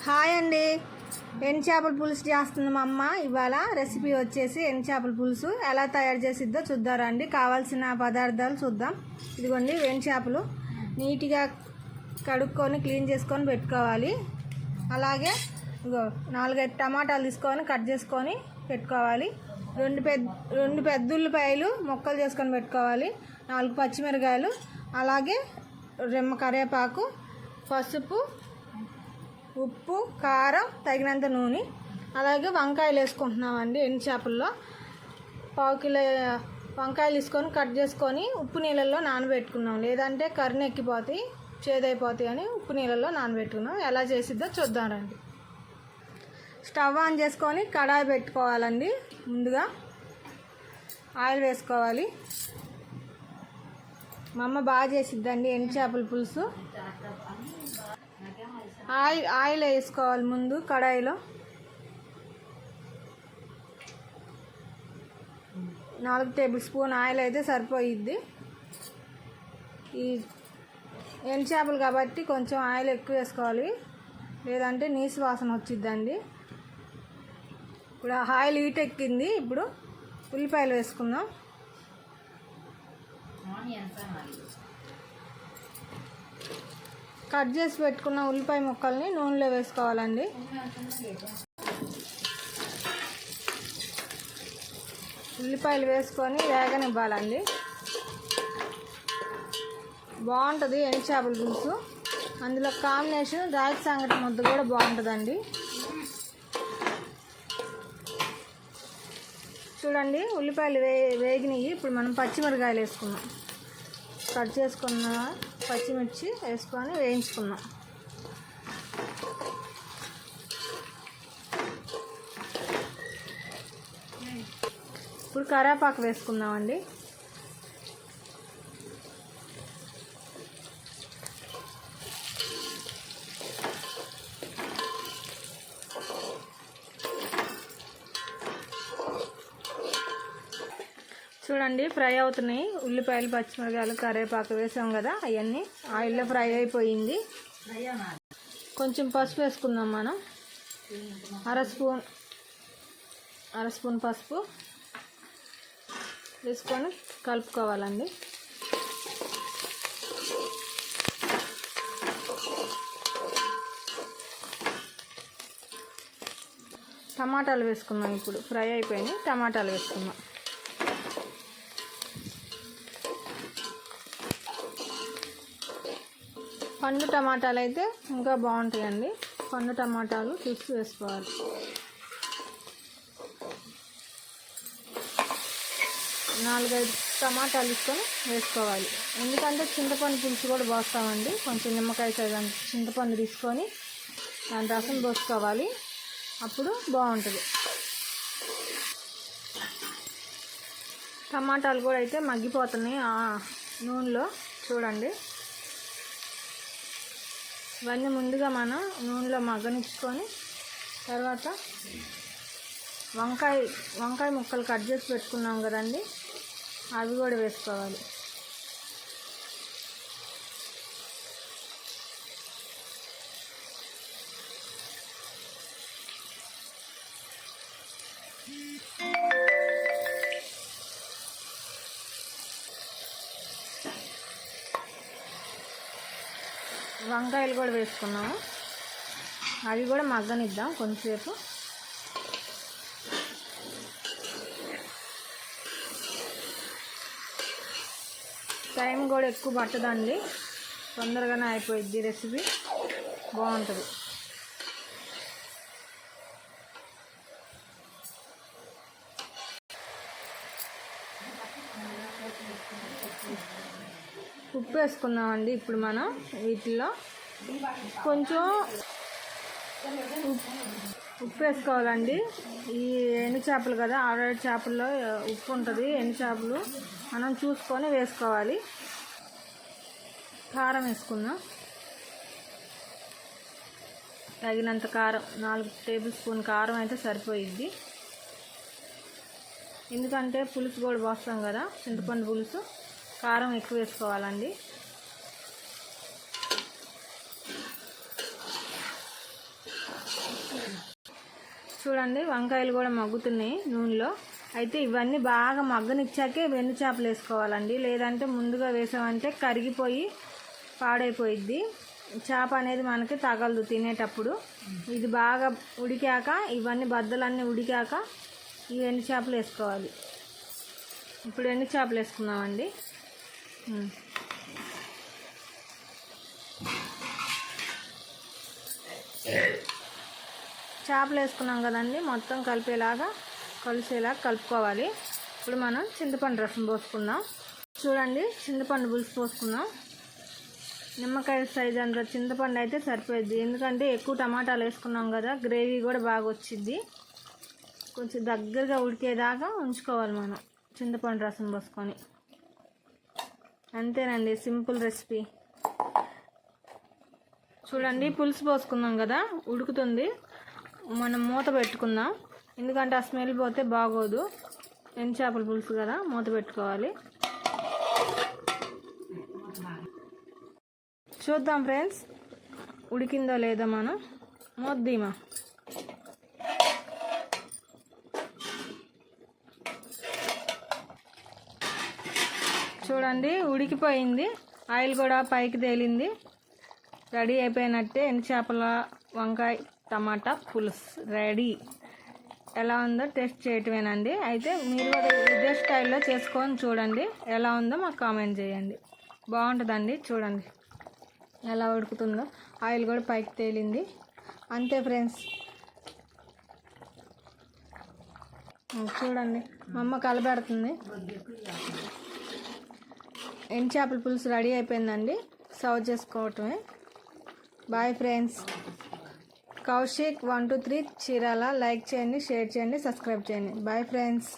Hi అండి. ఎండు చేపల పులుసు చేస్తుంది మా అమ్మ. ఇవాళ రెసిపీ వచ్చేసి ఎండు చేపల పులుసు ఎలా తయారు చేసిద్దో చూద్దారండి. కావాల్సిన పదార్థాలు చూద్దాం. ఇదిగోండి ఎండు చేపలు నీట్గా కడుక్కొని క్లీన్ చేసుకొని పెట్టుకోవాలి. అలాగే ఇగో 4-5 టమాటాలు తీసుకొని కట్ చేసుకొని పెట్టుకోవాలి. రెండు పెద్ద ఉల్లిపాయలు ముక్కలు చేసుకొని పెట్టుకోవాలి. 4 పచ్చిమిరకాయలు, అలాగే రెమ్మ కరివేపాకు, పసుపు, ఉప్పు, కారం, తగినంత నూనె, అలాగే వంకాయలు వేసుకుంటున్నామండి. ఎండు చేపల్లో 1/4 కిలో వంకాయలు తీసుకొని కట్ చేసుకొని ఉప్పు నీళ్ళల్లో నానబెట్టుకున్నాం. లేదంటే కర్రీ ఎక్కిపోతాయి, చేదైపోతాయి అని ఉప్పు నీళ్ళల్లో నానబెట్టుకున్నాం. ఎలా చేసిద్దో చూద్దాం రండి. స్టవ్ ఆన్ చేసుకొని కడాయి పెట్టుకోవాలండి. ముందుగా ఆయిల్ వేసుకోవాలి. మా అమ్మ బాగా చేసిద్దండి ఎండు చేపల పులుసు. ఆయిల్ వేసుకోవాలి ముందు కడాయిలో. 4 టేబుల్ స్పూన్ ఆయిల్ అయితే సరిపోయిద్ది. ఈ ఎండు చేపలు కాబట్టి కొంచెం ఆయిల్ ఎక్కువ వేసుకోవాలి, లేదంటే నీసు వాసన వచ్చిద్దండి. ఇప్పుడు ఆయిల్ హీట్ ఎక్కింది. ఇప్పుడు ఉల్లిపాయలు వేసుకుందాం. కట్ చేసి పెట్టుకున్న ఉల్లిపాయ ముక్కల్ని నూనెలో వేసుకోవాలండి. ఉల్లిపాయలు వేసుకొని వేగనివ్వాలండి. బాగుంటుంది ఎండు చేపల పులుసు. అందులో కాంబినేషన్ రాగి సంగటి ముద్ద కూడా బాగుంటుందండి. చూడండి ఉల్లిపాయలు వేగినాయి. ఇప్పుడు మనం పచ్చిమిరకాయలు వేసుకున్నాం. కట్ చేసుకున్న పచ్చిమిర్చి వేసుకొని వేయించుకున్నాం. ఇప్పుడు కరివేపాకు వేసుకుందామండి. చూడండి ఫ్రై అవుతున్నాయి. ఉల్లిపాయలు, పచ్చిమిరకాయలు, కరివేపాకు వేసాం కదా, అవన్నీ ఆయిల్లో ఫ్రై అయిపోయింది. కొంచెం పసుపు వేసుకుందాం మనం. అర స్పూన్ పసుపు వేసుకొని కలుపుకోవాలండి. టమాటాలు వేసుకుందాం. ఇప్పుడు ఫ్రై అయిపోయినాయి. టమాటాలు వేసుకుందాం. పండు టమాటాలు అయితే ఇంకా బాగుంటాయండి. పండు టమాటాలు చూసి వేసుకోవాలి. నాలుగైదు టమాటాలు తీసుకొని వేసుకోవాలి. ఎందుకంటే చింతపండు పులుసు కూడా పోస్తామండి. కొంచెం నిమ్మకాయ సైజు చింతపండు తీసుకొని దాని రసం పోసుకోవాలి. అప్పుడు బాగుంటుంది. టమాటాలు కూడా అయితే మగ్గిపోతున్నాయి నూనెలో. చూడండి ఇవన్నీ ముందుగా మనం నూనెలో మగ్గనిచ్చుకొని తర్వాత వంకాయ ముక్కలు కట్ చేసి పెట్టుకున్నాం కదండి, అవి కూడా వేసుకోవాలి. వంకాయలు కూడా వేసుకున్నాము. అవి కూడా మగ్గనిద్దాం కొంచెంసేపు. టైం కూడా ఎక్కువ పట్టదండి, తొందరగానే అయిపోయిద్ది. రెసిపీ బాగుంటుంది. ఉప్పు వేసుకుందామండి. ఇప్పుడు మనం వీటిల్లో కొంచెం ఉప్పు వేసుకోవాలండి. ఈ ఎండు చేపలు కదా, ఆల్రెడీ చేపల్లో ఉప్పు ఉంటుంది. ఎండు చేపలు మనం చూసుకొని వేసుకోవాలి. కారం వేసుకుందాం. తగినంత కారం, 4 టేబుల్ స్పూన్ కారం అయితే సరిపోయిద్ది. ఎందుకంటే పులుసు కూడా పోస్తాం కదా, చింతపండు పులుసు, కారం ఎక్కువ వేసుకోవాలండి. చూడండి వంకాయలు కూడా మగ్గుతున్నాయి నూనెలో. అయితే ఇవన్నీ బాగా మగ్గనిచ్చాకే వెండి చేపలు వేసుకోవాలండి, లేదంటే ముందుగా వేసామంటే కరిగిపోయి పాడైపోయిద్ది, చేప అనేది మనకి తగలదు తినేటప్పుడు. ఇది బాగా ఉడికాక, ఇవన్నీ బద్దలన్నీ ఉడికాక ఈ ఎండు చేపలు వేసుకోవాలి. ఇప్పుడు ఎండు చేపలు వేసుకుందామండి. చేపలు వేసుకున్నాం కదండి, మొత్తం కలిసేలా కలుపుకోవాలి. ఇప్పుడు మనం చింతపండు రసం పోసుకుందాం. చూడండి చింతపండు పులుసు పోసుకుందాం. నిమ్మకాయ సైజ్ అంత చింతపండు అయితే సరిపోద్ది, ఎందుకంటే ఎక్కువ టమాటాలు వేసుకున్నాం కదా, గ్రేవీ కూడా బాగా వచ్చింది. కొంచెం దగ్గరగా ఉడికేదాకా ఉంచుకోవాలి మనం చింతపండు రసం పోసుకొని. అంతేనండి, సింపుల్ రెసిపీ. చూడండి పులుసు పోసుకుందాం కదా, ఉడుకుతుంది. మనం మూత పెట్టుకుందాం, ఎందుకంటే ఆ స్మెల్ పోతే బాగోదు. ఎండు చేపల పులుసు కదా, మూత పెట్టుకోవాలి. చూద్దాం ఫ్రెండ్స్, ఉడికిందో లేదో. మనం మూద్దీమా. చూడండి ఉడికిపోయింది, ఆయిల్ కూడా పైకి తేలింది. రెడీ అయిపోయినట్టే ఎండు చేపల వంకాయ టమాటా పులుసు రెడీ. ఎలా ఉందో టేస్ట్ చేయటమేనండి. అయితే మీరు కూడా ఇదే స్టైల్లో చేసుకొని చూడండి, ఎలా ఉందో మాకు కామెంట్ చేయండి. బాగుంటుందండి. చూడండి ఎలా ఉడుకుతుందో, ఆయిల్ కూడా పైకి తేలింది. అంతే ఫ్రెండ్స్. చూడండి మా అమ్మ కలబెడుతుంది. ఎండు చేపల పులుసు రెడీ అయిపోయిందండి, సర్వ్ చేసుకోవటమే. Bye friends. Kaushik 123 Chirala. Like చేయండి, షేర్ చేయండి, సబ్స్క్రైబ్ చేయండి. Bye friends.